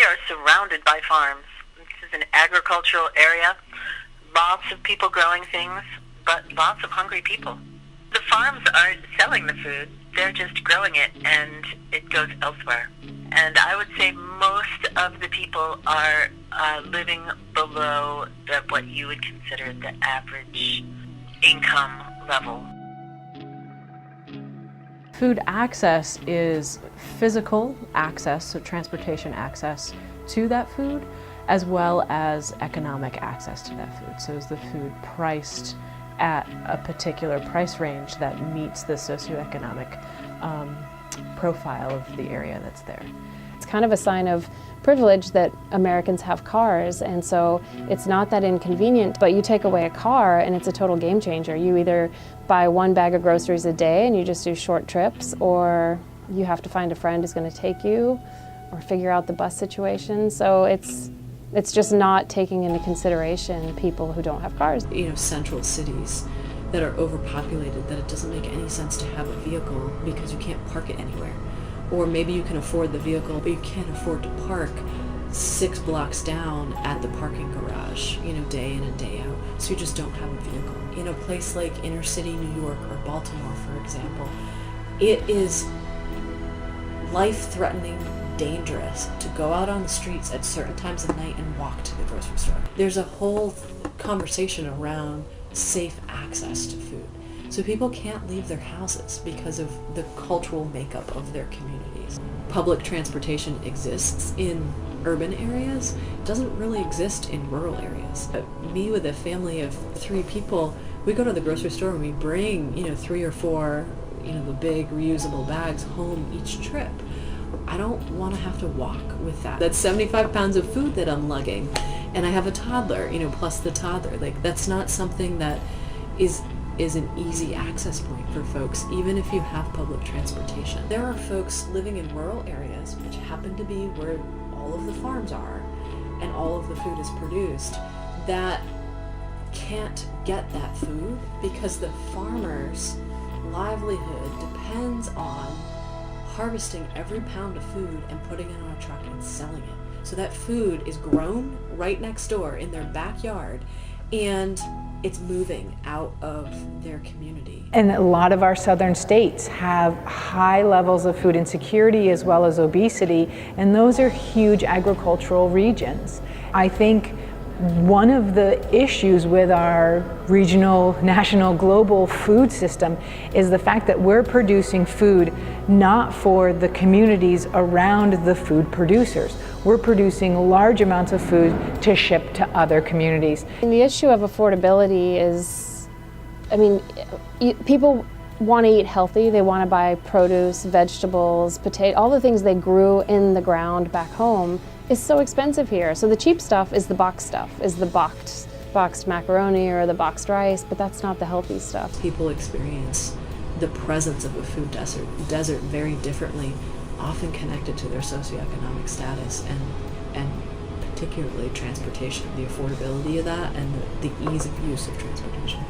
are surrounded by farms. This is an agricultural area. Lots of people growing things, but lots of hungry people. The farms aren't selling the food. They're just growing it, and it goes elsewhere. And I would say most of the people are living below what you would consider the average income level. Food access is physical access, so transportation access to that food, as well as economic access to that food. So is the food priced at a particular price range that meets the socioeconomic profile of the area that's there? It's kind of a sign of privilege that Americans have cars, and so it's not that inconvenient, but you take away a car and it's a total game changer. You either buy one bag of groceries a day and you just do short trips, or you have to find a friend who's going to take you, or figure out the bus situation. So it's just not taking into consideration people who don't have cars. You know, central cities that are overpopulated, that it doesn't make any sense to have a vehicle because you can't park it anywhere. Or maybe you can afford the vehicle, but you can't afford to park 6 blocks down at the parking garage, you know, day in and day out. So you just don't have a vehicle. In a place like inner city New York or Baltimore, for example, it is life-threatening, dangerous to go out on the streets at certain times of night and walk to the grocery store. There's a whole conversation around safe access to food. So people can't leave their houses because of the cultural makeup of their communities. Public transportation exists in urban areas. It doesn't really exist in rural areas. Me with a family of 3 people, we go to the grocery store and we bring, you know, 3 or 4, you know, the big reusable bags home each trip. I don't want to have to walk with that. That's 75 pounds of food that I'm lugging. And I have a toddler, you know, plus the toddler. Like, that's not something that is an easy access point for folks, even if you have public transportation. There are folks living in rural areas, which happen to be where all of the farms are and all of the food is produced, that can't get that food because the farmer's livelihood depends on harvesting every pound of food and putting it on a truck and selling it. So that food is grown right next door in their backyard, and it's moving out of their community. And a lot of our southern states have high levels of food insecurity as well as obesity, and those are huge agricultural regions. I think one of the issues with our regional, national, global food system is the fact that we're producing food not for the communities around the food producers. We're producing large amounts of food to ship to other communities. And the issue of affordability is, I mean, people want to eat healthy. They want to buy produce, vegetables, potato, all the things they grew in the ground back home is so expensive here. So the cheap stuff is the boxed stuff, is the boxed macaroni or the boxed rice, but that's not the healthy stuff. People experience the presence of a food desert very differently, often connected to their socioeconomic status and particularly transportation, the affordability of that and the ease of use of transportation.